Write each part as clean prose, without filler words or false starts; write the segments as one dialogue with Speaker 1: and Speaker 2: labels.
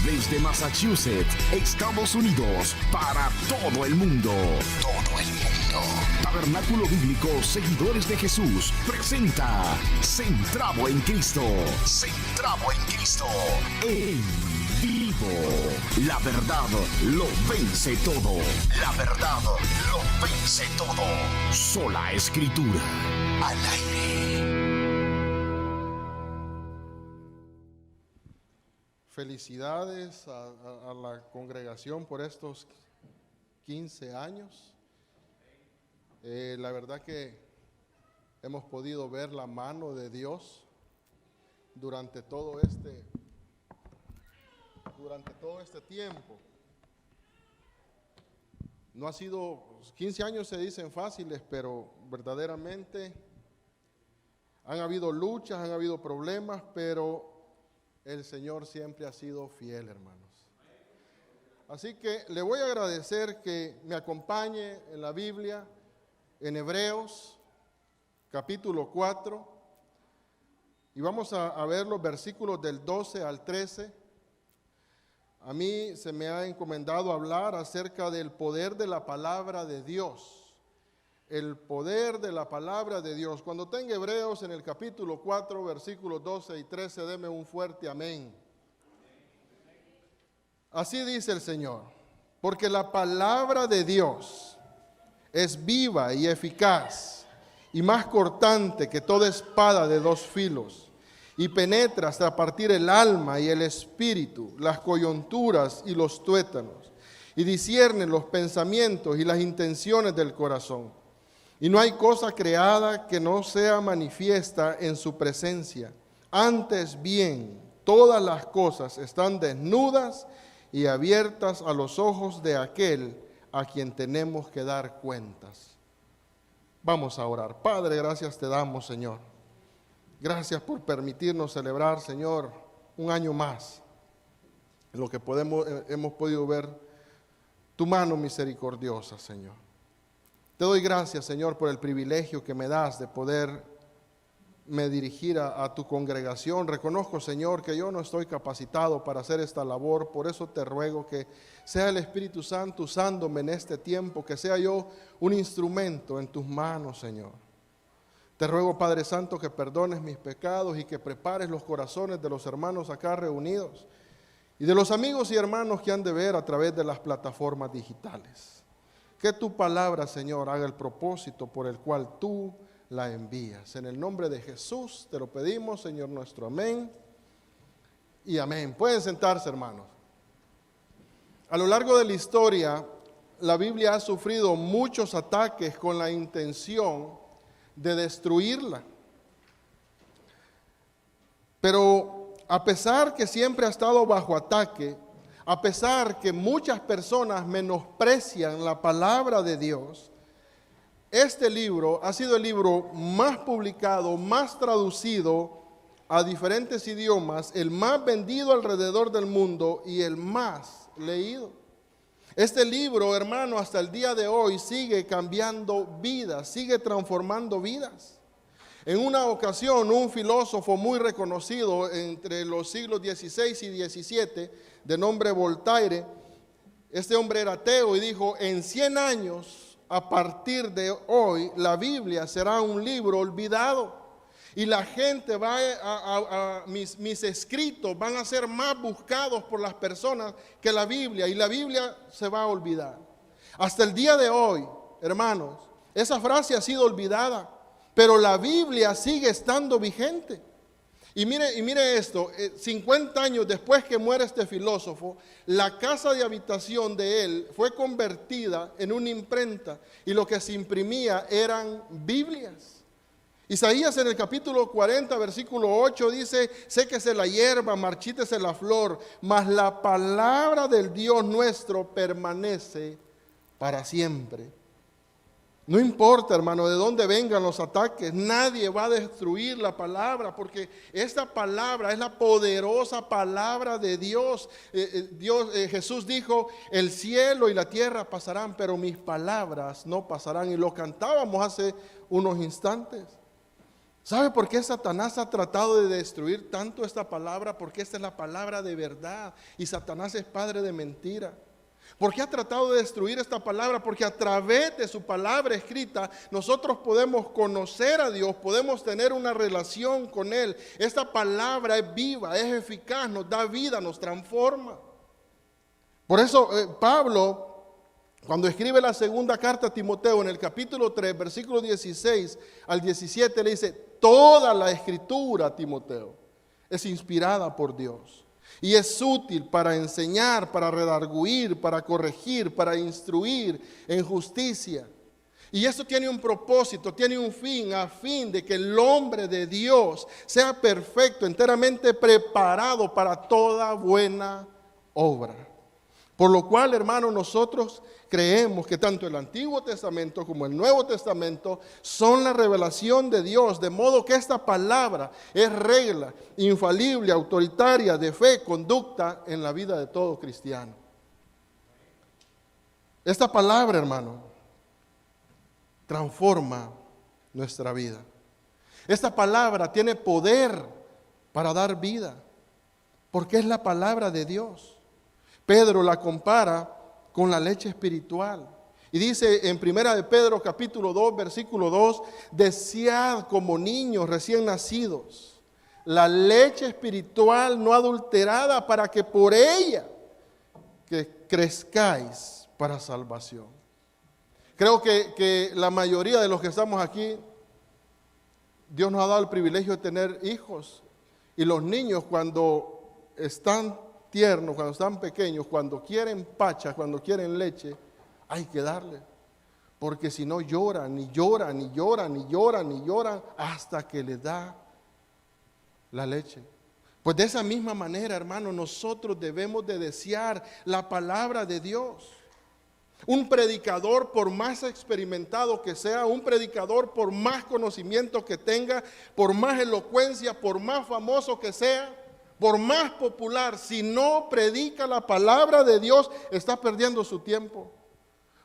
Speaker 1: Desde Massachusetts, Estados Unidos, para todo el mundo. Todo el mundo. Tabernáculo Bíblico Seguidores de Jesús presenta Centrado en Cristo. Centrado en Cristo. En vivo. La verdad lo vence todo. La verdad lo vence todo. Sola Escritura. Al aire.
Speaker 2: Felicidades a la congregación por estos 15 años. La verdad que hemos podido ver la mano de Dios durante todo este tiempo. No ha sido, 15 años se dicen fáciles, pero verdaderamente han habido luchas, han habido problemas, pero el Señor siempre ha sido fiel, hermanos. Así que le voy a agradecer que me acompañe en la Biblia, en Hebreos, capítulo 4. Y vamos a ver los versículos del 12 al 13. A mí se me ha encomendado hablar acerca del poder de la palabra de Dios. El poder de la palabra de Dios. Cuando tenga Hebreos en el capítulo 4, versículos 12 y 13, deme un fuerte amén. Así dice el Señor: porque la palabra de Dios es viva y eficaz y más cortante que toda espada de dos filos, y penetra hasta partir el alma y el espíritu, las coyunturas y los tuétanos, y discierne los pensamientos y las intenciones del corazón. Y no hay cosa creada que no sea manifiesta en su presencia. Antes bien, todas las cosas están desnudas y abiertas a los ojos de aquel a quien tenemos que dar cuentas. Vamos a orar. Padre, gracias te damos, Señor. Gracias por permitirnos celebrar, Señor, un año más. En lo que hemos podido ver tu mano misericordiosa, Señor. Te doy gracias, Señor, por el privilegio que me das de poderme dirigir a tu congregación. Reconozco, Señor, que yo no estoy capacitado para hacer esta labor. Por eso te ruego que sea el Espíritu Santo usándome en este tiempo, que sea yo un instrumento en tus manos, Señor. Te ruego, Padre Santo, que perdones mis pecados y que prepares los corazones de los hermanos acá reunidos y de los amigos y hermanos que han de ver a través de las plataformas digitales. Que tu palabra, Señor, haga el propósito por el cual tú la envías. En el nombre de Jesús te lo pedimos, Señor nuestro. Amén y amén. Pueden sentarse, hermanos. A lo largo de la historia, la Biblia ha sufrido muchos ataques con la intención de destruirla. Pero a pesar que siempre ha estado bajo ataque, a pesar que muchas personas menosprecian la palabra de Dios, este libro ha sido el libro más publicado, más traducido a diferentes idiomas, el más vendido alrededor del mundo y el más leído. Este libro, hermano, hasta el día de hoy sigue cambiando vidas, sigue transformando vidas. En una ocasión, un filósofo muy reconocido entre los siglos XVI y XVII, de nombre Voltaire, este hombre era ateo y dijo: en 100 años, a partir de hoy, la Biblia será un libro olvidado. Y la gente mis escritos van a ser más buscados por las personas que la Biblia, y la Biblia se va a olvidar. Hasta el día de hoy, hermanos, esa frase ha sido olvidada, pero la Biblia sigue estando vigente. Y mire esto, 50 años después que muere este filósofo, la casa de habitación de él fue convertida en una imprenta, y lo que se imprimía eran Biblias. Isaías en el capítulo 40, versículo 8 dice: séquese la hierba, marchítese la flor, mas la palabra del Dios nuestro permanece para siempre. No importa, hermano, de dónde vengan los ataques, nadie va a destruir la palabra, porque esta palabra es la poderosa palabra de Dios. Jesús dijo: el cielo y la tierra pasarán, pero mis palabras no pasarán. Y lo cantábamos hace unos instantes. ¿Sabe por qué Satanás ha tratado de destruir tanto esta palabra? Porque esta es la palabra de verdad y Satanás es padre de mentira. ¿Por qué ha tratado de destruir esta palabra? Porque a través de su palabra escrita nosotros podemos conocer a Dios, podemos tener una relación con Él. Esta palabra es viva, es eficaz, nos da vida, nos transforma. Por eso Pablo, cuando escribe la segunda carta a Timoteo en el capítulo 3, versículo 16 al 17, le dice: toda la escritura, Timoteo, es inspirada por Dios y es útil para enseñar, para redarguir, para corregir, para instruir en justicia. Y esto tiene un propósito, tiene un fin, a fin de que el hombre de Dios sea perfecto, enteramente preparado para toda buena obra. Por lo cual, hermanos, nosotros creemos que tanto el Antiguo Testamento como el Nuevo Testamento son la revelación de Dios, de modo que esta palabra es regla infalible, autoritaria, de fe, conducta en la vida de todo cristiano. Esta palabra, hermano, transforma nuestra vida. Esta palabra tiene poder para dar vida, porque es la palabra de Dios. Pedro la compara con la leche espiritual. Y dice en 1 de Pedro capítulo 2, versículo 2, desead como niños recién nacidos la leche espiritual no adulterada para que por ella que crezcáis para salvación. Creo que la mayoría de los que estamos aquí, Dios nos ha dado el privilegio de tener hijos. Y los niños cuando están tiernos, cuando están pequeños, cuando quieren pacha, cuando quieren leche, hay que darle. Porque si no lloran, y lloran, y lloran, y lloran, y lloran, hasta que les da la leche. Pues de esa misma manera, hermano, nosotros debemos de desear la palabra de Dios. Un predicador, por más experimentado que sea, un predicador por más conocimiento que tenga, por más elocuencia, por más famoso que sea, por más popular, si no predica la palabra de Dios, está perdiendo su tiempo.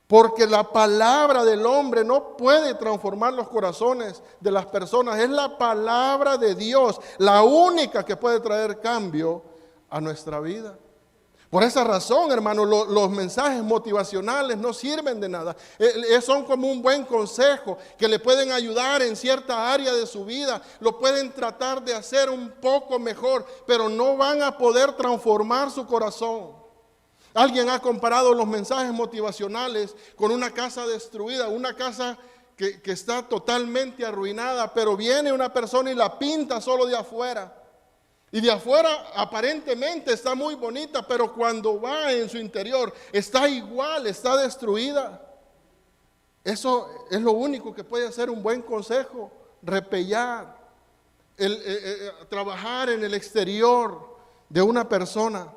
Speaker 2: Porque la palabra del hombre no puede transformar los corazones de las personas. Es la palabra de Dios, la única que puede traer cambio a nuestra vida. Por esa razón, hermano, los mensajes motivacionales no sirven de nada. Son como un buen consejo que le pueden ayudar en cierta área de su vida. Lo pueden tratar de hacer un poco mejor, pero no van a poder transformar su corazón. Alguien ha comparado los mensajes motivacionales con una casa destruida, una casa que está totalmente arruinada, pero viene una persona y la pinta solo de afuera. Y de afuera aparentemente está muy bonita, pero cuando va en su interior está igual, está destruida. Eso es lo único que puede hacer un buen consejo: repellar, trabajar en el exterior de una persona.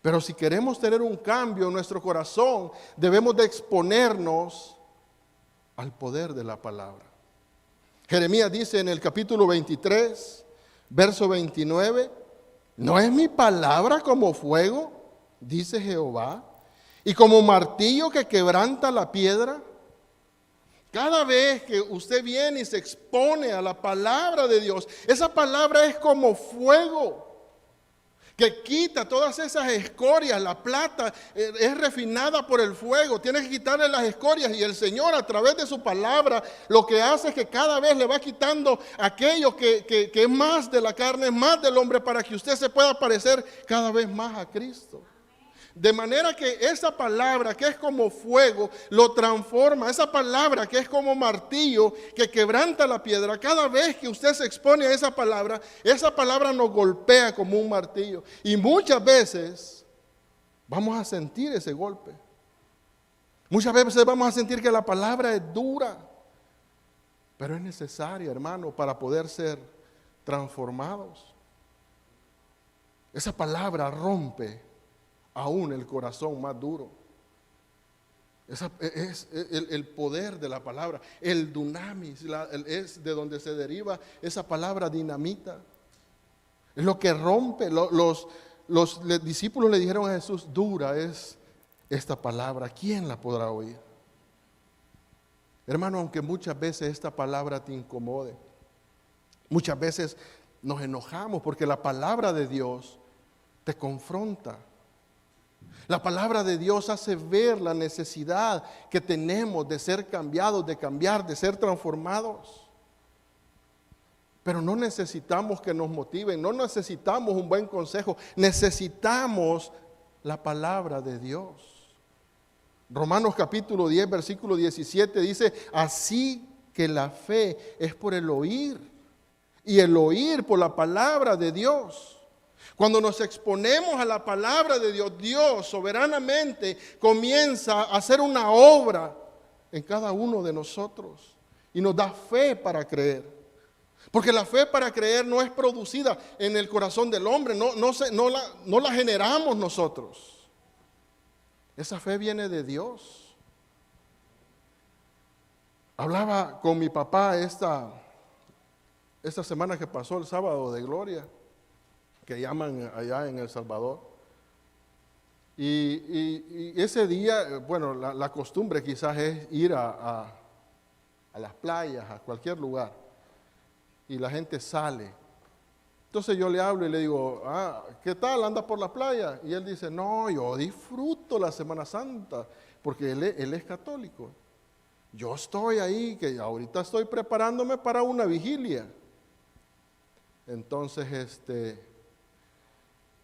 Speaker 2: Pero si queremos tener un cambio en nuestro corazón, debemos de exponernos al poder de la palabra. Jeremías dice en el capítulo 23, verso 29, ¿no es mi palabra como fuego, dice Jehová, y como martillo que quebranta la piedra? Cada vez que usted viene y se expone a la palabra de Dios, esa palabra es como fuego que quita todas esas escorias. La plata es refinada por el fuego, tienes que quitarle las escorias, y el Señor a través de su palabra lo que hace es que cada vez le va quitando aquello que es más de la carne, más del hombre, para que usted se pueda parecer cada vez más a Cristo. De manera que esa palabra que es como fuego lo transforma. Esa palabra que es como martillo que quebranta la piedra, cada vez que usted se expone a esa palabra nos golpea como un martillo. Y muchas veces vamos a sentir ese golpe. Muchas veces vamos a sentir que la palabra es dura, pero es necesaria, hermano, para poder ser transformados. Esa palabra rompe aún el corazón más duro. Es el poder de la palabra. El dunamis es de donde se deriva esa palabra dinamita. Es lo que rompe. Los discípulos le dijeron a Jesús: dura es esta palabra, ¿quién la podrá oír? Hermano, aunque muchas veces esta palabra te incomode, muchas veces nos enojamos porque la palabra de Dios te confronta. La palabra de Dios hace ver la necesidad que tenemos de ser cambiados, de cambiar, de ser transformados. Pero no necesitamos que nos motiven, no necesitamos un buen consejo, necesitamos la palabra de Dios. Romanos capítulo 10, versículo 17 dice, así que la fe es por el oír, y el oír por la palabra de Dios. Cuando nos exponemos a la palabra de Dios, Dios soberanamente comienza a hacer una obra en cada uno de nosotros y nos da fe para creer. Porque la fe para creer no es producida en el corazón del hombre, no la generamos nosotros. Esa fe viene de Dios. Hablaba con mi papá esta semana que pasó, el sábado de gloria, que llaman allá en El Salvador. Y ese día, bueno, la costumbre quizás es ir a las playas, a cualquier lugar. Y la gente sale. Entonces yo le hablo y le digo, ¿qué tal? ¿Anda por la playa? Y él dice, no, yo disfruto la Semana Santa, porque él es católico. Yo estoy ahí, que ahorita estoy preparándome para una vigilia. Entonces,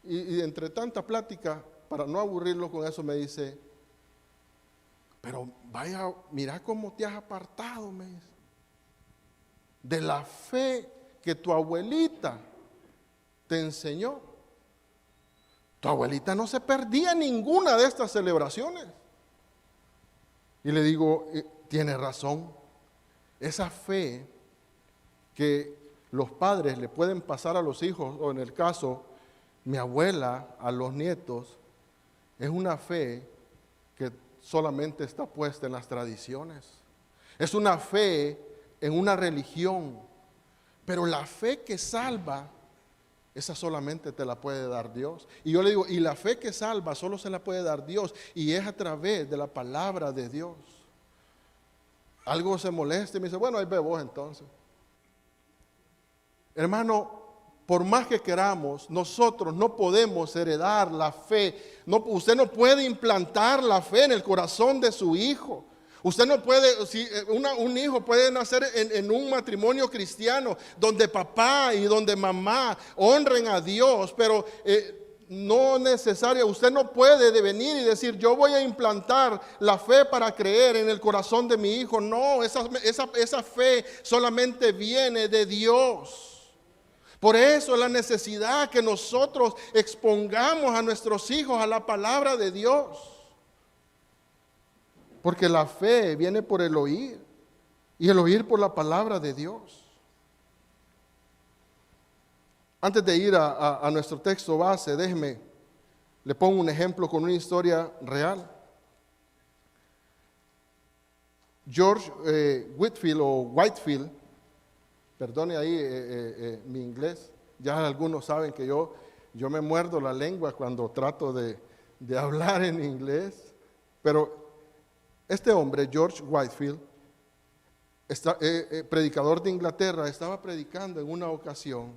Speaker 2: y entre tanta plática, para no aburrirlo con eso, me dice, pero vaya, mira cómo te has apartado, me dice, de la fe que tu abuelita te enseñó. Tu abuelita no se perdía ninguna de estas celebraciones. Y le digo, tiene razón. Esa fe que los padres le pueden pasar a los hijos, o en el caso, mi abuela a los nietos, es una fe que solamente está puesta en las tradiciones. Es una fe en una religión, pero la fe que salva, esa solamente te la puede dar Dios. Y yo le digo, y la fe que salva solo se la puede dar Dios, y es a través de la palabra de Dios. Algo se molesta y me dice, bueno, ahí ve vos entonces. Hermano, por más que queramos, nosotros no podemos heredar la fe. Usted no puede implantar la fe en el corazón de su hijo. Usted no puede, si un hijo puede nacer en un matrimonio cristiano donde papá y donde mamá honren a Dios, pero no necesario. Usted no puede venir y decir, yo voy a implantar la fe para creer en el corazón de mi hijo. No, esa fe solamente viene de Dios. Por eso la necesidad que nosotros expongamos a nuestros hijos a la palabra de Dios. Porque la fe viene por el oír, y el oír por la palabra de Dios. Antes de ir a nuestro texto base, déjeme, le pongo un ejemplo con una historia real. George Whitefield, perdone ahí mi inglés, ya algunos saben que yo me muerdo la lengua cuando trato de hablar en inglés, pero este hombre, George Whitefield, predicador de Inglaterra, estaba predicando en una ocasión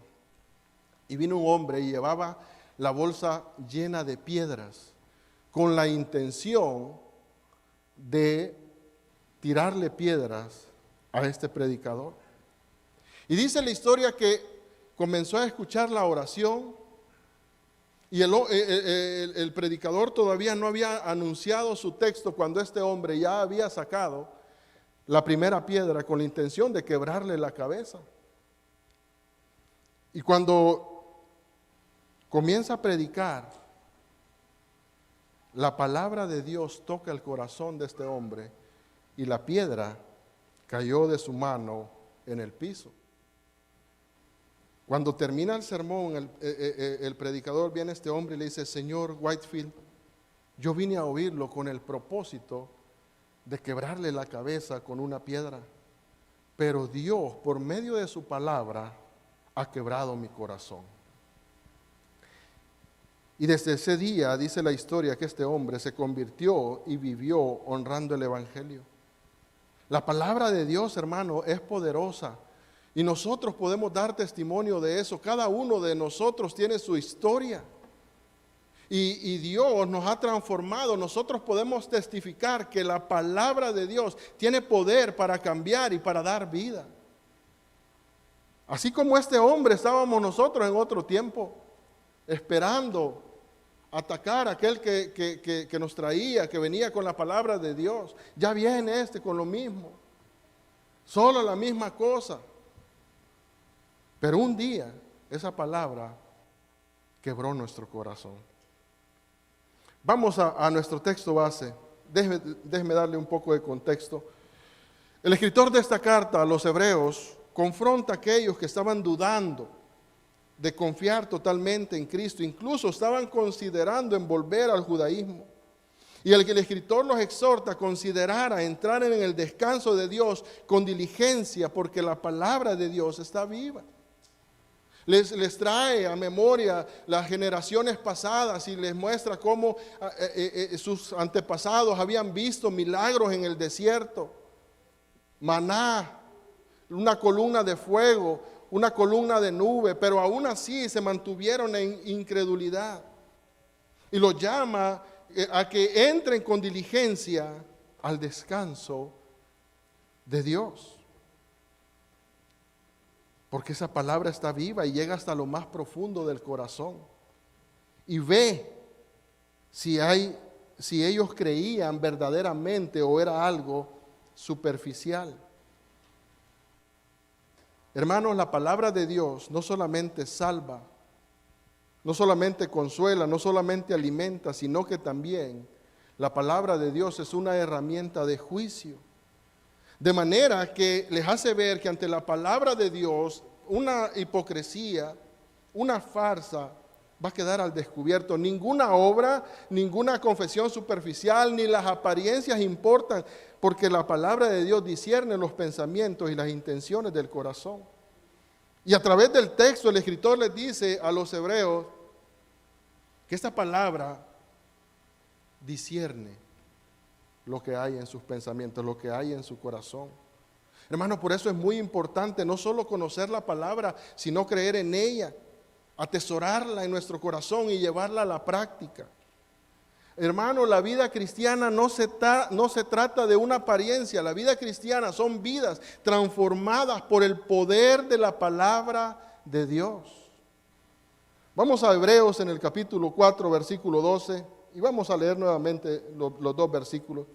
Speaker 2: y vino un hombre y llevaba la bolsa llena de piedras con la intención de tirarle piedras a este predicador. Y dice la historia que comenzó a escuchar la oración. Y el predicador todavía no había anunciado su texto cuando este hombre ya había sacado la primera piedra con la intención de quebrarle la cabeza. Y cuando comienza a predicar, la palabra de Dios toca el corazón de este hombre y la piedra cayó de su mano en el piso. Cuando termina el sermón, el predicador viene a este hombre y le dice, señor Whitefield, yo vine a oírlo con el propósito de quebrarle la cabeza con una piedra, pero Dios, por medio de su palabra, ha quebrado mi corazón. Y desde ese día, dice la historia, que este hombre se convirtió y vivió honrando el Evangelio. La palabra de Dios, hermano, es poderosa. Y nosotros podemos dar testimonio de eso. Cada uno de nosotros tiene su historia. Y Dios nos ha transformado. Nosotros podemos testificar que la palabra de Dios tiene poder para cambiar y para dar vida. Así como este hombre, estábamos nosotros en otro tiempo, esperando atacar a aquel que nos traía, que venía con la palabra de Dios. Ya viene este con lo mismo, solo la misma cosa. Pero un día esa palabra quebró nuestro corazón. Vamos a nuestro texto base. Déjeme darle un poco de contexto. El escritor de esta carta a los hebreos confronta a aquellos que estaban dudando de confiar totalmente en Cristo. Incluso estaban considerando en volver al judaísmo. Y el escritor los exhorta a considerar, a entrar en el descanso de Dios con diligencia, porque la palabra de Dios está viva. Les trae a memoria las generaciones pasadas y les muestra cómo sus antepasados habían visto milagros en el desierto. Maná, una columna de fuego, una columna de nube, pero aún así se mantuvieron en incredulidad. Y los llama a que entren con diligencia al descanso de Dios. Porque esa palabra está viva y llega hasta lo más profundo del corazón. Y ve si ellos creían verdaderamente o era algo superficial. Hermanos, la palabra de Dios no solamente salva, no solamente consuela, no solamente alimenta, sino que también la palabra de Dios es una herramienta de juicio. De manera que les hace ver que ante la palabra de Dios, una hipocresía, una farsa, va a quedar al descubierto. Ninguna obra, ninguna confesión superficial, ni las apariencias importan, porque la palabra de Dios discierne los pensamientos y las intenciones del corazón. Y a través del texto el escritor les dice a los hebreos que esta palabra discierne lo que hay en sus pensamientos, lo que hay en su corazón. Hermanos, por eso es muy importante no solo conocer la palabra, sino creer en ella, atesorarla en nuestro corazón y llevarla a la práctica. Hermano, la vida cristiana no se trata de una apariencia. La vida cristiana son vidas transformadas por el poder de la palabra de Dios. Vamos a Hebreos en el capítulo 4, versículo 12, y vamos a leer nuevamente los dos versículos.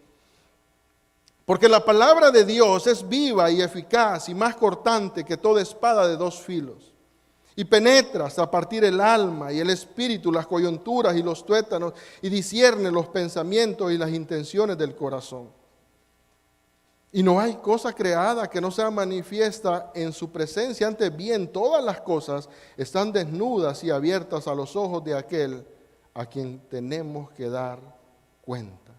Speaker 2: Porque la palabra de Dios es viva y eficaz y más cortante que toda espada de dos filos, y penetra hasta partir el alma y el espíritu, las coyunturas y los tuétanos, y discierne los pensamientos y las intenciones del corazón. Y no hay cosa creada que no sea manifiesta en su presencia. Antes bien, todas las cosas están desnudas y abiertas a los ojos de aquel a quien tenemos que dar cuenta.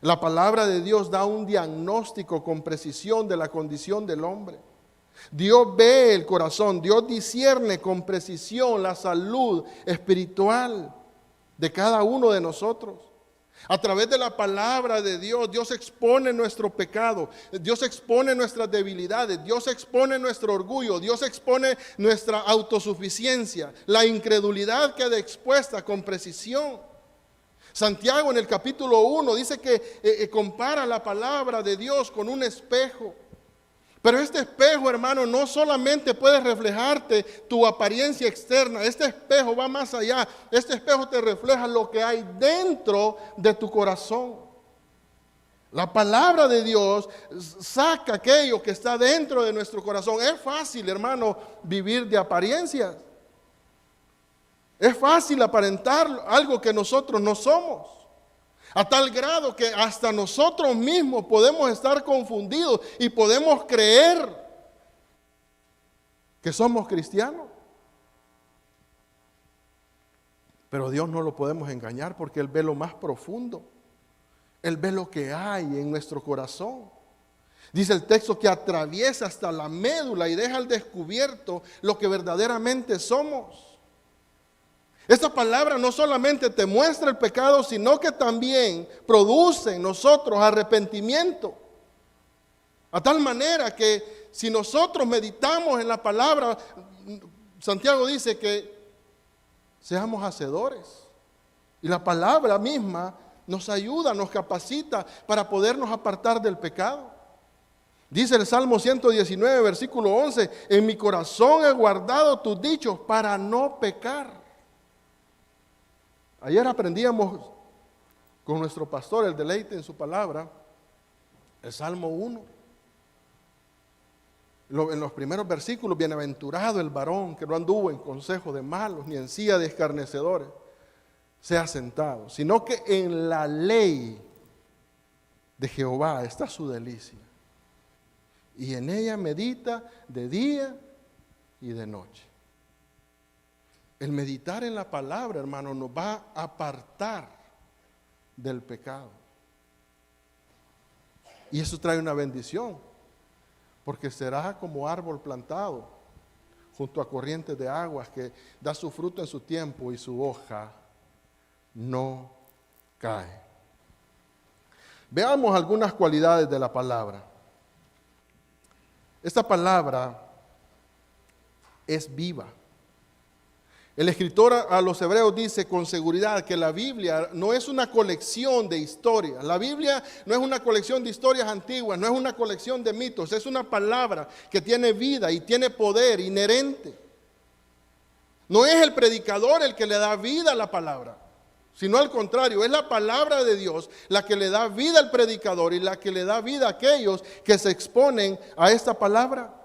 Speaker 2: La palabra de Dios da un diagnóstico con precisión de la condición del hombre. Dios ve el corazón, Dios discierne con precisión la salud espiritual de cada uno de nosotros. A través de la palabra de Dios, Dios expone nuestro pecado, Dios expone nuestras debilidades, Dios expone nuestro orgullo, Dios expone nuestra autosuficiencia, la incredulidad queda expuesta con precisión. Santiago en el capítulo 1 dice que compara la palabra de Dios con un espejo. Pero este espejo, hermano, no solamente puede reflejarte tu apariencia externa. Este espejo va más allá. Este espejo te refleja lo que hay dentro de tu corazón. La palabra de Dios saca aquello que está dentro de nuestro corazón. Es fácil, hermano, vivir de apariencias. Es fácil aparentar algo que nosotros no somos. A tal grado que hasta nosotros mismos podemos estar confundidos y podemos creer que somos cristianos. Pero Dios no lo podemos engañar porque Él ve lo más profundo. Él ve lo que hay en nuestro corazón. Dice el texto que atraviesa hasta la médula y deja al descubierto lo que verdaderamente somos. Esta palabra no solamente te muestra el pecado, sino que también produce en nosotros arrepentimiento. A tal manera que si nosotros meditamos en la palabra, Santiago dice que seamos hacedores. Y la palabra misma nos ayuda, nos capacita para podernos apartar del pecado. Dice el Salmo 119, versículo 11, en mi corazón he guardado tus dichos para no pecar. Ayer aprendíamos con nuestro pastor el deleite en su palabra, el Salmo 1. En los primeros versículos, bienaventurado el varón que no anduvo en consejo de malos, ni en silla de escarnecedores sea sentado, sino que en la ley de Jehová está su delicia, y en ella medita de día y de noche. El meditar en la palabra, hermano, nos va a apartar del pecado. Y eso trae una bendición, porque será como árbol plantado junto a corrientes de aguas que da su fruto en su tiempo y su hoja no cae. Veamos algunas cualidades de la palabra. Esta palabra es viva. El escritor a los Hebreos dice con seguridad que la Biblia no es una colección de historias. La Biblia no es una colección de historias antiguas, no es una colección de mitos. Es una palabra que tiene vida y tiene poder inherente. No es el predicador el que le da vida a la palabra, sino al contrario, es la palabra de Dios la que le da vida al predicador y la que le da vida a aquellos que se exponen a esta palabra.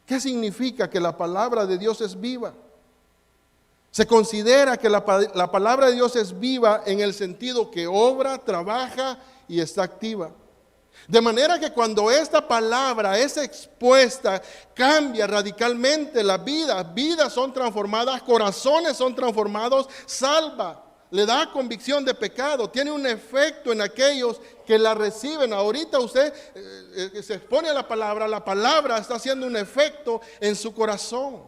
Speaker 2: ¿Qué significa que la palabra de Dios es viva? Se considera que la palabra de Dios es viva en el sentido que obra, trabaja y está activa. De manera que cuando esta palabra es expuesta, cambia radicalmente la vida. Vidas son transformadas, corazones son transformados, salva, le da convicción de pecado, tiene un efecto en aquellos que la reciben. Ahorita usted se expone a la palabra está haciendo un efecto en su corazón.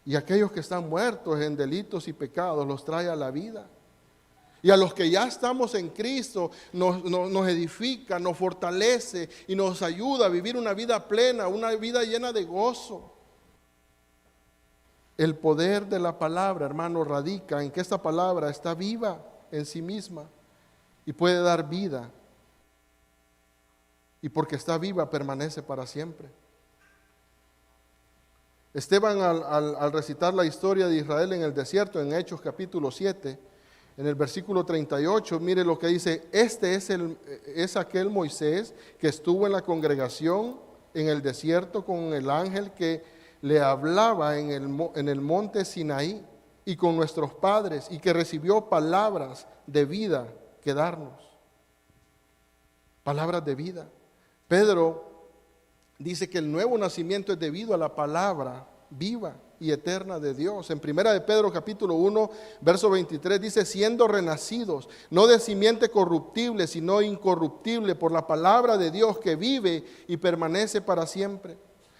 Speaker 2: Y aquellos que están muertos en delitos y pecados los trae a la vida. Y a los que ya estamos en Cristo nos edifica, nos fortalece y nos ayuda a vivir una vida plena, una vida llena de gozo. El poder de la palabra, hermano, radica en que esta palabra está viva en sí misma y puede dar vida. Y porque está viva, permanece para siempre. Esteban, al recitar la historia de Israel en el desierto, en Hechos capítulo 7, en el versículo 38, mire lo que dice: este es aquel Moisés que estuvo en la congregación en el desierto con el ángel que le hablaba en el monte Sinaí y con nuestros padres, y que recibió palabras de vida que darnos. Palabras de vida. Pedro dice que el nuevo nacimiento es debido a la palabra viva y eterna de Dios. En primera de Pedro capítulo 1, verso 23 dice: siendo renacidos, no de simiente corruptible, sino incorruptible, por la palabra de Dios que vive y permanece para siempre.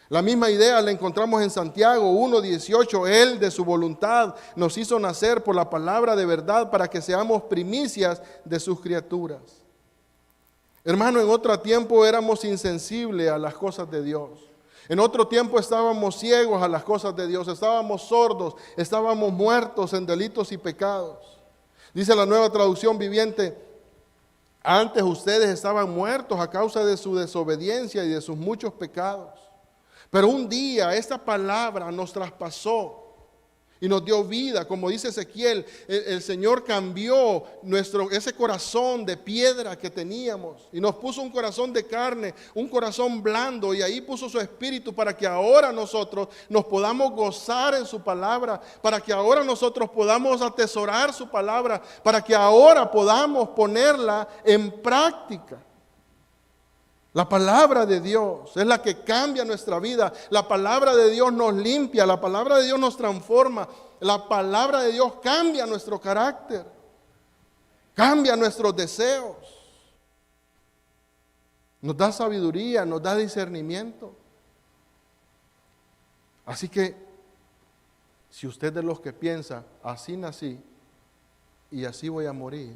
Speaker 2: La misma idea la encontramos en Santiago 1:18. Él de su voluntad nos hizo nacer por la palabra de verdad para que seamos primicias de sus criaturas. Hermano, en otro tiempo éramos insensibles a las cosas de Dios. En otro tiempo estábamos ciegos a las cosas de Dios, estábamos sordos, estábamos muertos en delitos y pecados. Dice la Nueva Traducción Viviente: antes ustedes estaban muertos a causa de su desobediencia y de sus muchos pecados. Pero un día esta palabra nos traspasó y nos dio vida. Como dice Ezequiel, el Señor cambió ese corazón de piedra que teníamos y nos puso un corazón de carne, un corazón blando, y ahí puso su espíritu para que ahora nosotros nos podamos gozar en su palabra, para que ahora nosotros podamos atesorar su palabra, para que ahora podamos ponerla en práctica. La palabra de Dios es la que cambia nuestra vida. La palabra de Dios nos limpia, la palabra de Dios nos transforma. La palabra de Dios cambia nuestro carácter, cambia nuestros deseos. Nos da sabiduría, nos da discernimiento. Así que, si usted es de los que piensa, así nací y así voy a morir,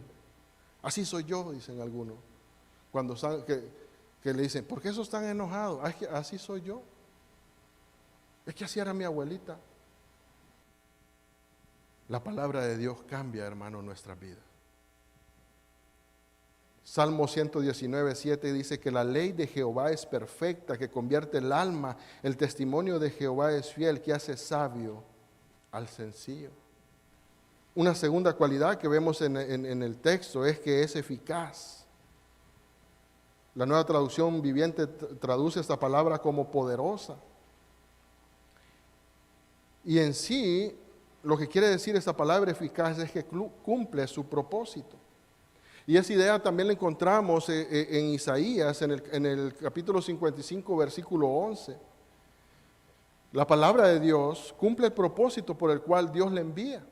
Speaker 2: Así soy yo, dicen algunos. Cuando que le dicen, ¿por qué esos están enojados? Es que así soy yo. Es que así era mi abuelita. La palabra de Dios cambia, hermano, nuestras vidas. Salmo 119:7 dice que la ley de Jehová es perfecta, que convierte el alma. El testimonio de Jehová es fiel, que hace sabio al sencillo. Una segunda cualidad que vemos en el texto es que es eficaz. La Nueva Traducción Viviente traduce esta palabra como poderosa. Y en sí, lo que quiere decir esta palabra eficaz es que cumple su propósito. Y esa idea también la encontramos en Isaías, en el capítulo 55, versículo 11. La palabra de Dios cumple el propósito por el cual Dios le envía.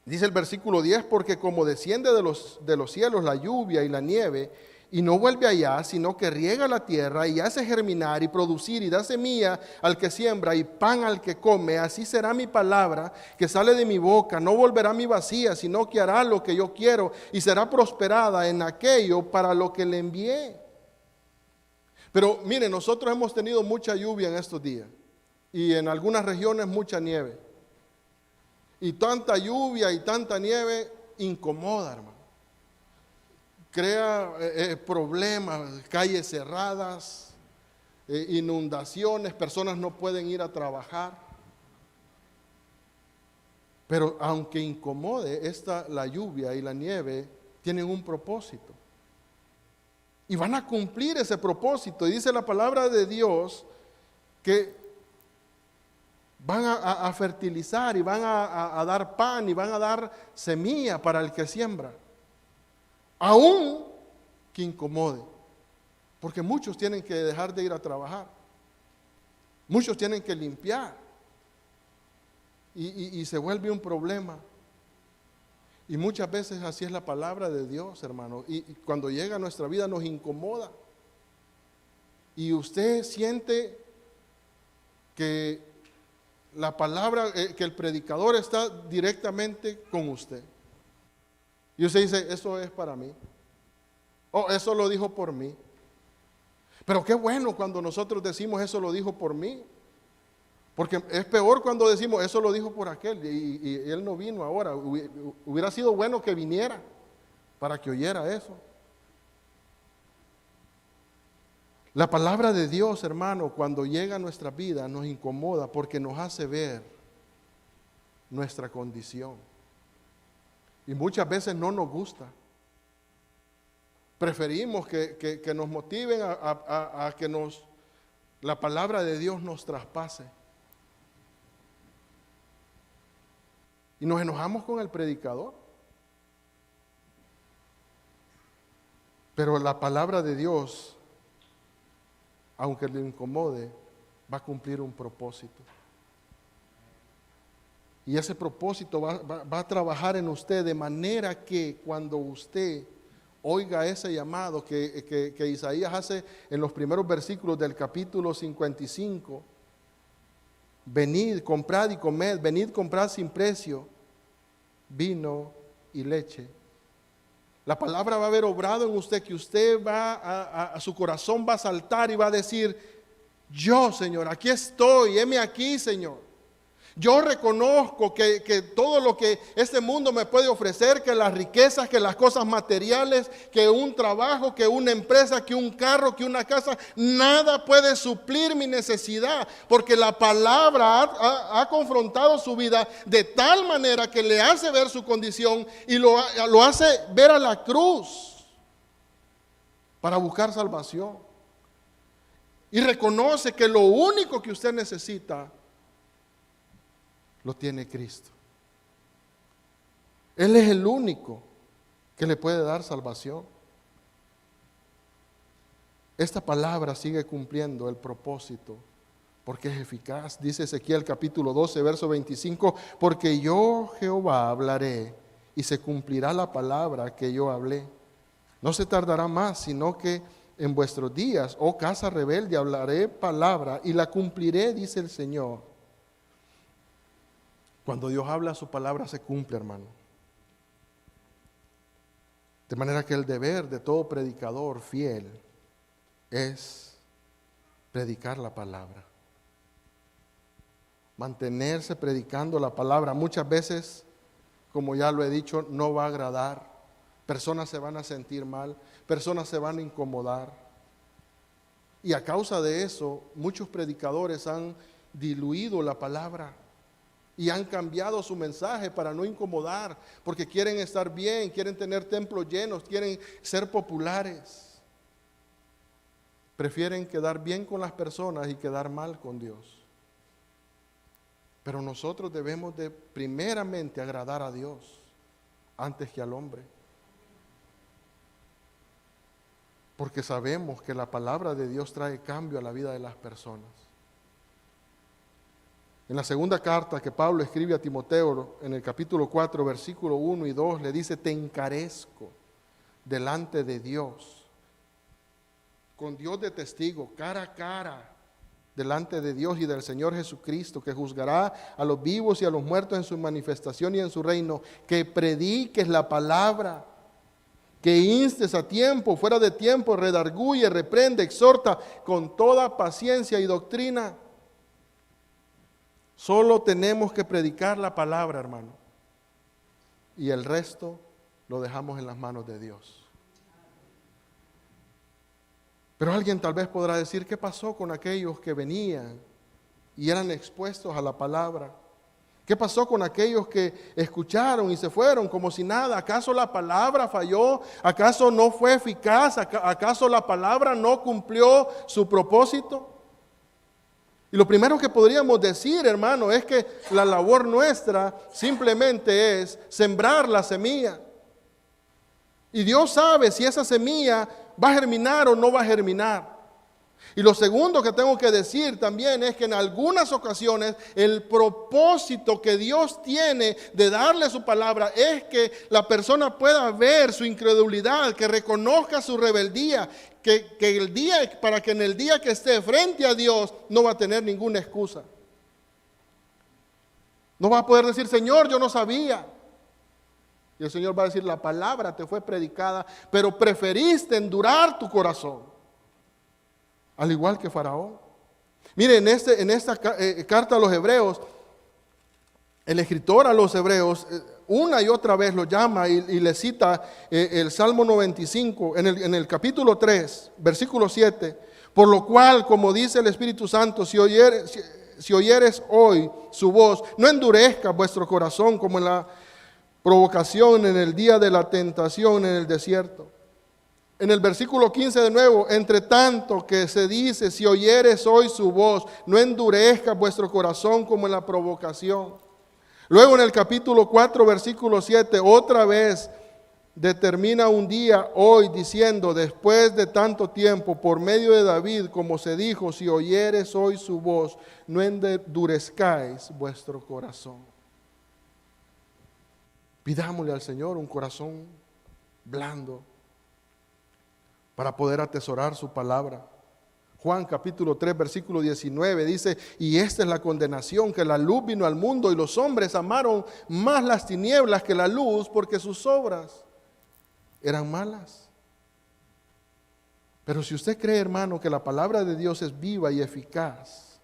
Speaker 2: Dice el versículo 10, porque como desciende de los cielos la lluvia y la nieve, y no vuelve allá, sino que riega la tierra y hace germinar y producir y da semilla al que siembra y pan al que come, así será mi palabra que sale de mi boca, no volverá a mí vacía, sino que hará lo que yo quiero y será prosperada en aquello para lo que le envié. Pero miren, nosotros hemos tenido mucha lluvia en estos días y en algunas regiones mucha nieve. Y tanta lluvia y tanta nieve incomoda, hermano. Crea problemas, calles cerradas, inundaciones, personas no pueden ir a trabajar. Pero aunque incomode, la lluvia y la nieve tienen un propósito. Y van a cumplir ese propósito. Y dice la palabra de Dios que van a fertilizar y van a dar pan y van a dar semilla para el que siembra. Aún que incomode, porque muchos tienen que dejar de ir a trabajar, muchos tienen que limpiar y se vuelve un problema. Y muchas veces así es la palabra de Dios, hermano, y cuando llega a nuestra vida nos incomoda. Y usted siente que la palabra, que el predicador está directamente con usted. Y usted dice, eso es para mí. Oh, eso lo dijo por mí. Pero qué bueno cuando nosotros decimos, eso lo dijo por mí. Porque es peor cuando decimos, eso lo dijo por aquel. Y él no vino ahora. Hubiera sido bueno que viniera para que oyera eso. La palabra de Dios, hermano, cuando llega a nuestra vida nos incomoda porque nos hace ver nuestra condición. Y muchas veces no nos gusta. Preferimos que nos motiven a que la palabra de Dios nos traspase. Y nos enojamos con el predicador. Pero la palabra de Dios, aunque le incomode, va a cumplir un propósito. Y ese propósito va a trabajar en usted de manera que cuando usted oiga ese llamado que Isaías hace en los primeros versículos del capítulo 55, venid, comprad y comed, venid, comprad sin precio vino y leche. La palabra va a haber obrado en usted, que usted a su corazón va a saltar y va a decir, yo, Señor, aquí estoy, heme aquí, Señor. Yo reconozco que todo lo que este mundo me puede ofrecer, que las riquezas, que las cosas materiales, que un trabajo, que una empresa, que un carro, que una casa, nada puede suplir mi necesidad, porque la palabra ha confrontado su vida de tal manera que le hace ver su condición y lo hace ver a la cruz para buscar salvación. Y reconoce que lo único que usted necesita lo tiene Cristo. Él es el único que le puede dar salvación. Esta palabra sigue cumpliendo el propósito porque es eficaz. Dice Ezequiel capítulo 12, verso 25, porque yo Jehová hablaré y se cumplirá la palabra que yo hablé. No se tardará más, sino que en vuestros días, oh casa rebelde, hablaré palabra y la cumpliré, dice el Señor. Cuando Dios habla, su palabra se cumple, hermano. De manera que el deber de todo predicador fiel es predicar la palabra. Mantenerse predicando la palabra. Muchas veces, como ya lo he dicho, no va a agradar. Personas se van a sentir mal, personas se van a incomodar. Y a causa de eso, muchos predicadores han diluido la palabra y han cambiado su mensaje para no incomodar, porque quieren estar bien, quieren tener templos llenos, quieren ser populares. Prefieren quedar bien con las personas y quedar mal con Dios. Pero nosotros debemos de primeramente agradar a Dios antes que al hombre. Porque sabemos que la palabra de Dios trae cambio a la vida de las personas. En la segunda carta que Pablo escribe a Timoteo, en el capítulo 4, versículo 1 y 2, le dice: te encarezco delante de Dios, con Dios de testigo, cara a cara, delante de Dios y del Señor Jesucristo, que juzgará a los vivos y a los muertos en su manifestación y en su reino, que prediques la palabra, que instes a tiempo, fuera de tiempo, redarguye, reprende, exhorta con toda paciencia y doctrina. Solo tenemos que predicar la palabra, hermano, y el resto lo dejamos en las manos de Dios. Pero alguien tal vez podrá decir: ¿qué pasó con aquellos que venían y eran expuestos a la palabra? ¿Qué pasó con aquellos que escucharon y se fueron como si nada? ¿Acaso la palabra falló? ¿Acaso no fue eficaz? ¿Acaso la palabra no cumplió su propósito? Y lo primero que podríamos decir, hermano, es que la labor nuestra simplemente es sembrar la semilla. Y Dios sabe si esa semilla va a germinar o no va a germinar. Y lo segundo que tengo que decir también es que en algunas ocasiones el propósito que Dios tiene de darle su palabra es que la persona pueda ver su incredulidad, que reconozca su rebeldía, para que en el día que esté frente a Dios no va a tener ninguna excusa. No va a poder decir: Señor, yo no sabía. Y el Señor va a decir: la palabra te fue predicada, pero preferiste endurar tu corazón. Al igual que Faraón. Mire, en esta carta a los Hebreos, el escritor a los Hebreos una y otra vez lo llama y le cita el Salmo 95 en el capítulo 3, versículo 7. Por lo cual, como dice el Espíritu Santo, si oyeres hoy su voz, no endurezca vuestro corazón como en la provocación en el día de la tentación en el desierto. En el versículo 15 de nuevo: entre tanto que se dice, si oyeres hoy su voz, no endurezca vuestro corazón como en la provocación. Luego en el capítulo 4, versículo 7, otra vez determina un día, hoy, diciendo: después de tanto tiempo, por medio de David, como se dijo, si oyeres hoy su voz, no endurezcáis vuestro corazón. Pidámosle al Señor un corazón blando para poder atesorar su palabra. Juan capítulo 3, versículo 19 dice: y esta es la condenación, que la luz vino al mundo y los hombres amaron más las tinieblas que la luz, porque sus obras eran malas. Pero si usted cree, hermano, que la palabra de Dios es viva y eficaz,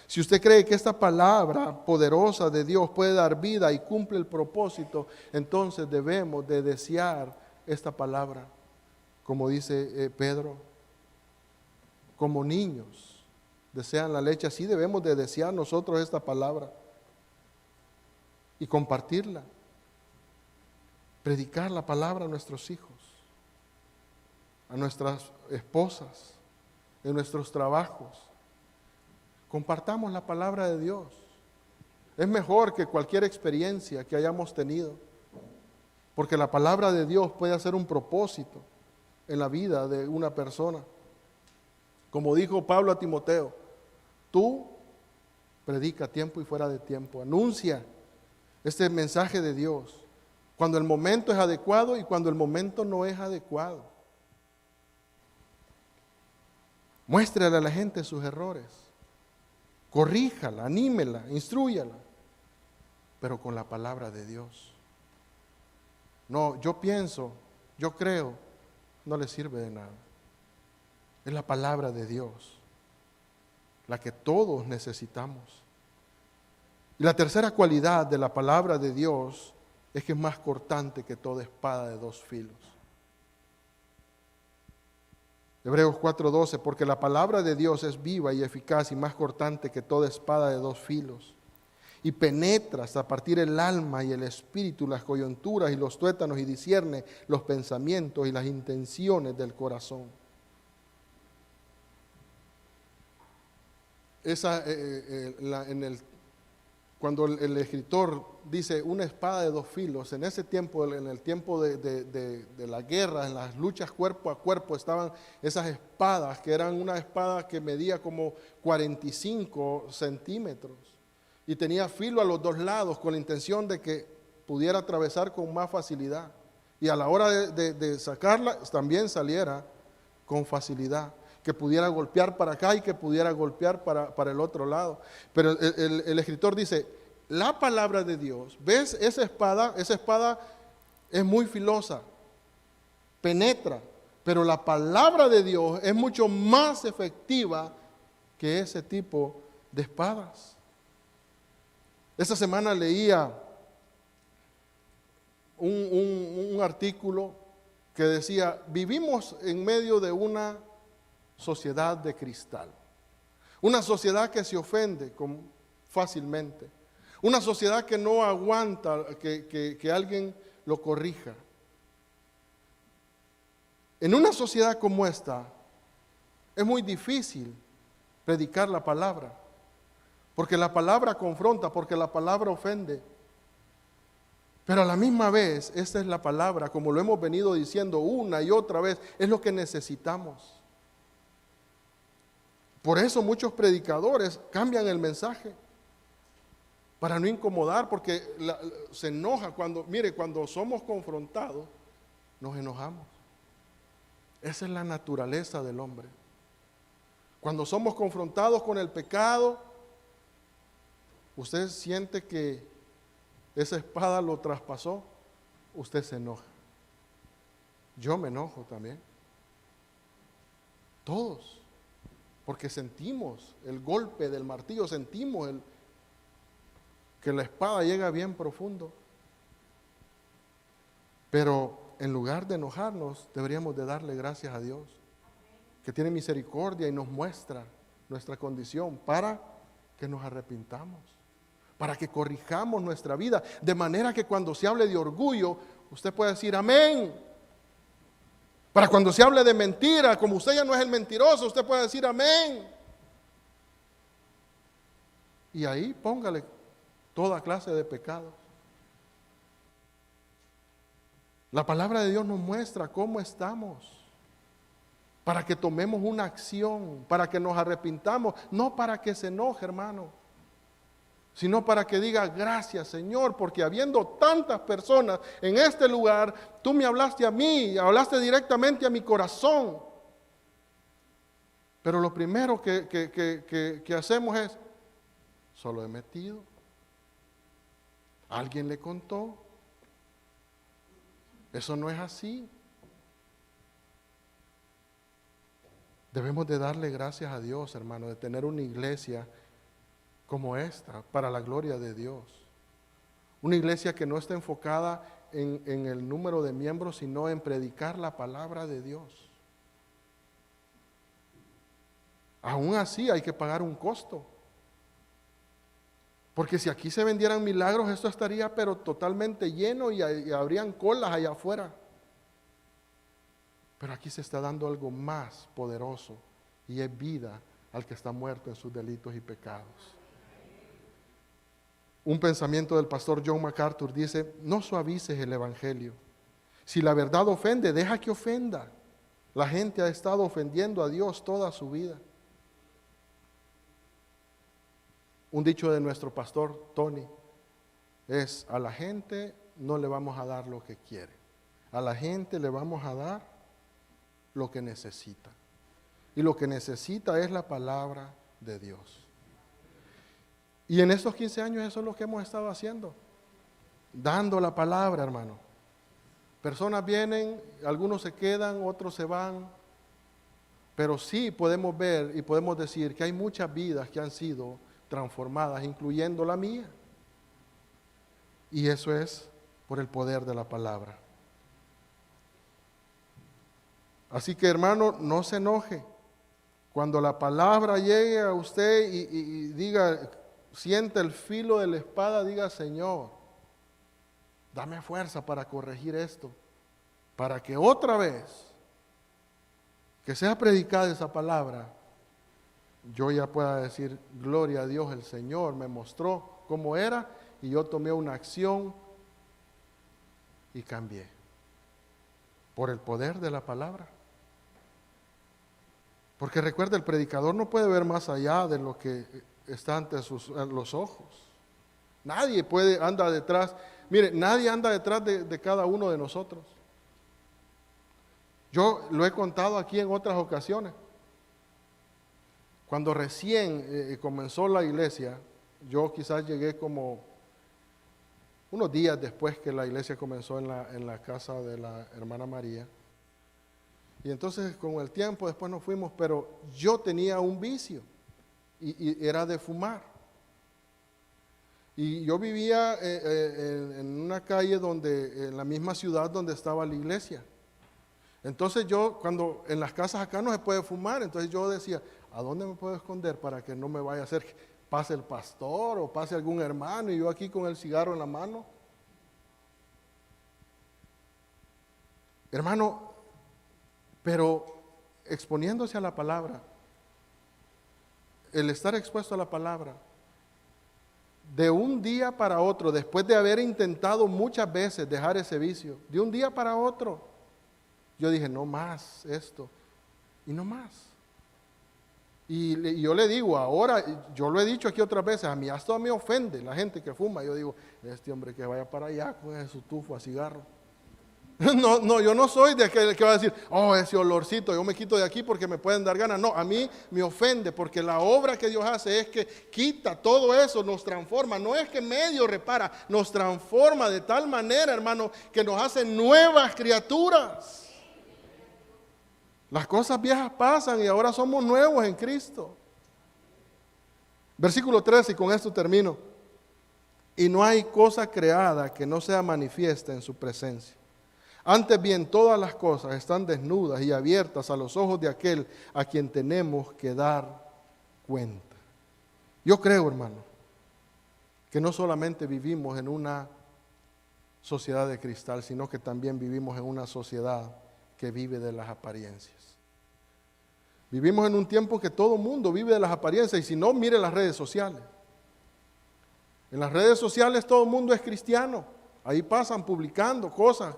Speaker 2: si usted cree que esta palabra poderosa de Dios puede dar vida y cumple el propósito, entonces debemos de desear esta palabra. Como dice Pedro, como niños desean la leche, así debemos de desear nosotros esta palabra y compartirla, predicar la palabra a nuestros hijos, a nuestras esposas, en nuestros trabajos. Compartamos la palabra de Dios. Es mejor que cualquier experiencia que hayamos tenido, porque la palabra de Dios puede hacer un propósito en la vida de una persona. Como dijo Pablo a Timoteo: tú predica a tiempo y fuera de tiempo, anuncia este mensaje de Dios cuando el momento es adecuado y cuando el momento no es adecuado. Muéstrale a la gente sus errores, corríjala, anímela, instrúyala, pero con la palabra de Dios. No, yo pienso yo creo, no le sirve de nada. Es la palabra de Dios, la que todos necesitamos. Y la tercera cualidad de la palabra de Dios es que es más cortante que toda espada de dos filos. Hebreos 4:12, porque la palabra de Dios es viva y eficaz y más cortante que toda espada de dos filos, y penetra hasta partir el alma y el espíritu, las coyunturas y los tuétanos, y discierne los pensamientos y las intenciones del corazón. Cuando el escritor dice una espada de dos filos, en ese tiempo, en el tiempo de la guerra, en las luchas cuerpo a cuerpo, estaban esas espadas, que eran una espada que medía como 45 centímetros y tenía filo a los dos lados con la intención de que pudiera atravesar con más facilidad, y a la hora de sacarla también saliera con facilidad, que pudiera golpear para acá y que pudiera golpear para el otro lado. Pero el escritor dice, la palabra de Dios, ¿ves esa espada? Esa espada es muy filosa, penetra, pero la palabra de Dios es mucho más efectiva que ese tipo de espadas. Esta semana leía un artículo que decía, vivimos en medio de una sociedad de cristal, una sociedad que se ofende fácilmente, una sociedad que no aguanta que alguien lo corrija. En una sociedad como esta es muy difícil predicar la palabra, porque la palabra confronta, porque la palabra ofende. Pero a la misma vez, esta es la palabra, como lo hemos venido diciendo una y otra vez, es lo que necesitamos. Por eso muchos predicadores cambian el mensaje, para no incomodar, porque se enoja cuando somos confrontados, nos enojamos. Esa es la naturaleza del hombre. Cuando somos confrontados con el pecado, usted siente que esa espada lo traspasó, usted se enoja. Yo me enojo también. Todos. Porque sentimos el golpe del martillo, sentimos que la espada llega bien profundo. Pero en lugar de enojarnos, deberíamos de darle gracias a Dios, que tiene misericordia y nos muestra nuestra condición para que nos arrepintamos, para que corrijamos nuestra vida, de manera que cuando se hable de orgullo, usted puede decir amén. Para cuando se hable de mentira, como usted ya no es el mentiroso, usted puede decir amén. Y ahí póngale toda clase de pecados. La palabra de Dios nos muestra cómo estamos, para que tomemos una acción, para que nos arrepintamos, no para que se enoje, hermano, sino para que diga gracias, Señor, porque habiendo tantas personas en este lugar, tú me hablaste a mí, hablaste directamente a mi corazón. Pero lo primero que hacemos es, solo he metido, alguien le contó, eso no es así. Debemos de darle gracias a Dios, hermano, de tener una iglesia como esta, para la gloria de Dios. Una iglesia que no está enfocada en el número de miembros, sino en predicar la palabra de Dios. Aún así hay que pagar un costo. Porque si aquí se vendieran milagros, esto estaría pero totalmente lleno y habrían colas allá afuera. Pero aquí se está dando algo más poderoso, y es vida al que está muerto en sus delitos y pecados. Un pensamiento del pastor John MacArthur dice, no suavices el evangelio. Si la verdad ofende, deja que ofenda. La gente ha estado ofendiendo a Dios toda su vida. Un dicho de nuestro pastor Tony es, a la gente no le vamos a dar lo que quiere. A la gente le vamos a dar lo que necesita. Y lo que necesita es la palabra de Dios. Y en estos 15 años eso es lo que hemos estado haciendo. Dando la palabra, hermano. Personas vienen, algunos se quedan, otros se van, pero sí podemos ver y podemos decir que hay muchas vidas que han sido transformadas, incluyendo la mía. Y eso es por el poder de la palabra. Así que, hermano, no se enoje. Cuando la palabra llegue a usted y diga, siente el filo de la espada, diga: Señor, dame fuerza para corregir esto, para que otra vez que sea predicada esa palabra, yo ya pueda decir: gloria a Dios, el Señor me mostró cómo era y yo tomé una acción y cambié por el poder de la palabra. Porque recuerda, el predicador no puede ver más allá de lo que está ante los ojos. Nadie anda detrás. Mire, nadie anda detrás de cada uno de nosotros. Yo lo he contado aquí en otras ocasiones. Cuando recién comenzó la iglesia, yo quizás llegué como unos días después que la iglesia comenzó en la casa de la hermana María. Y entonces con el tiempo después nos fuimos, pero yo tenía un vicio y era de fumar. Y yo vivía en una calle en la misma ciudad donde estaba la iglesia. Entonces yo, cuando en las casas acá no se puede fumar, entonces yo decía: ¿a dónde me puedo esconder para que no me vaya a hacer que pase el pastor o pase algún hermano y yo aquí con el cigarro en la mano? Hermano, pero exponiéndose a la palabra, el estar expuesto a la palabra, de un día para otro, después de haber intentado muchas veces dejar ese vicio, de un día para otro, yo dije: no más esto, y no más. Y yo le digo ahora, yo lo he dicho aquí otras veces, a mí hasta me ofende la gente que fuma. Yo digo: este hombre que vaya para allá con su tufo a cigarro. No, yo no soy de aquel que va a decir: oh, ese olorcito, yo me quito de aquí porque me pueden dar ganas. No, a mí me ofende, porque la obra que Dios hace es que quita todo eso, nos transforma. No es que medio repara, nos transforma de tal manera, hermano, que nos hace nuevas criaturas. Las cosas viejas pasan y ahora somos nuevos en Cristo. Versículo 13, y con esto termino. Y no hay cosa creada que no sea manifiesta en su presencia. Antes bien, todas las cosas están desnudas y abiertas a los ojos de aquel a quien tenemos que dar cuenta. Yo creo, hermano, que no solamente vivimos en una sociedad de cristal, sino que también vivimos en una sociedad que vive de las apariencias. Vivimos en un tiempo que todo el mundo vive de las apariencias, y si no, mire las redes sociales. En las redes sociales todo el mundo es cristiano. Ahí pasan publicando cosas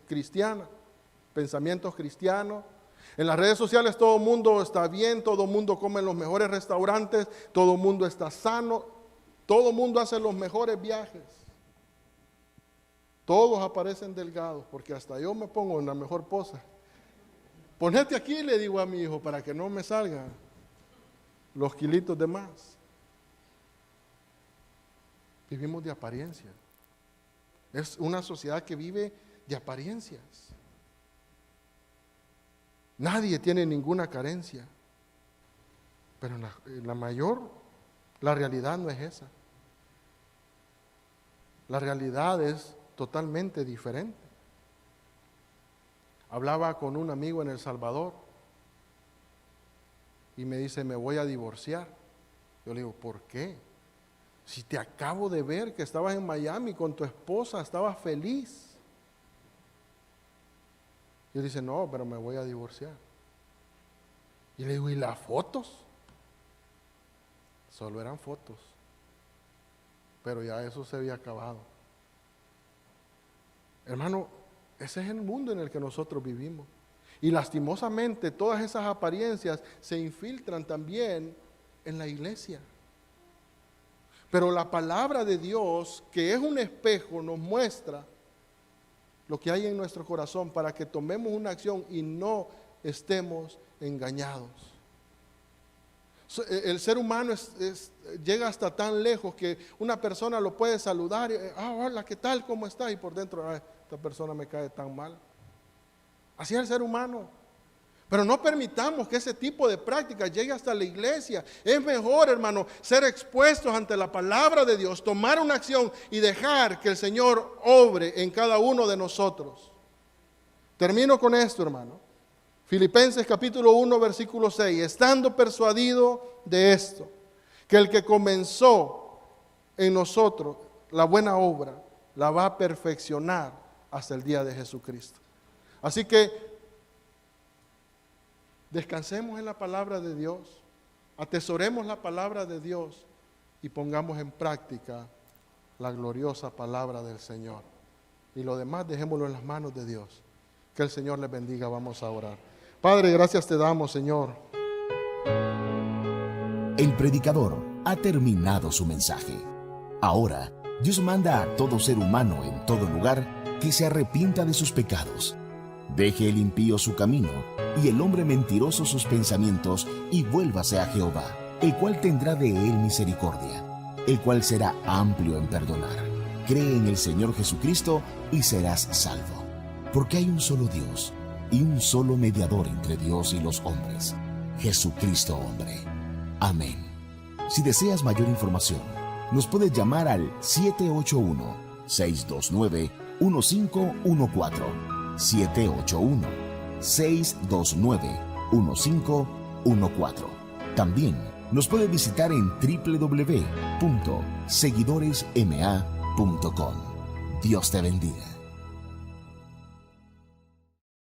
Speaker 2: cristianas, pensamientos cristianos. En las redes sociales todo el mundo está bien, todo el mundo come en los mejores restaurantes, todo el mundo está sano, todo el mundo hace los mejores viajes. Todos aparecen delgados, porque hasta yo me pongo en la mejor posa. Ponete aquí, le digo a mi hijo, para que no me salgan los kilitos de más. Vivimos de apariencia. Es una sociedad que vive de apariencias. Nadie tiene ninguna carencia. Pero la realidad no es esa. La realidad es totalmente diferente. Hablaba con un amigo en El Salvador y me dice: me voy a divorciar. Yo le digo: ¿por qué? Si te acabo de ver que estabas en Miami con tu esposa, estabas feliz. Y él dice: no, pero me voy a divorciar. Y le digo: ¿y las fotos? Solo eran fotos, pero ya eso se había acabado. Hermano, ese es el mundo en el que nosotros vivimos. Y lastimosamente todas esas apariencias se infiltran también en la iglesia. Pero la palabra de Dios, que es un espejo, nos muestra lo que hay en nuestro corazón para que tomemos una acción y no estemos engañados. El ser humano llega hasta tan lejos que una persona lo puede saludar y, hola, ¿qué tal? ¿Cómo está? Y por dentro, esta persona me cae tan mal. Así es el ser humano. Pero no permitamos que ese tipo de práctica llegue hasta la iglesia. Es mejor, hermano, ser expuestos ante la palabra de Dios, tomar una acción y dejar que el Señor obre en cada uno de nosotros. Termino con esto, hermano. Filipenses capítulo 1, versículo 6. Estando persuadido de esto, que el que comenzó en nosotros la buena obra, la va a perfeccionar hasta el día de Jesucristo. Así que descansemos en la palabra de Dios, atesoremos la palabra de Dios y pongamos en práctica la gloriosa palabra del Señor. Y lo demás dejémoslo en las manos de Dios. Que el Señor les bendiga. Vamos a orar. Padre, gracias te damos, Señor.
Speaker 1: El predicador ha terminado su mensaje. Ahora, Dios manda a todo ser humano en todo lugar que se arrepienta de sus pecados. Deje el impío su camino y el hombre mentiroso sus pensamientos y vuélvase a Jehová, el cual tendrá de él misericordia, el cual será amplio en perdonar. Cree en el Señor Jesucristo y serás salvo. Porque hay un solo Dios y un solo mediador entre Dios y los hombres, Jesucristo hombre. Amén. Si deseas mayor información, nos puedes llamar al 781-629-1514. 781-629-1514. También nos puede visitar en www.seguidoresma.com. Dios te bendiga.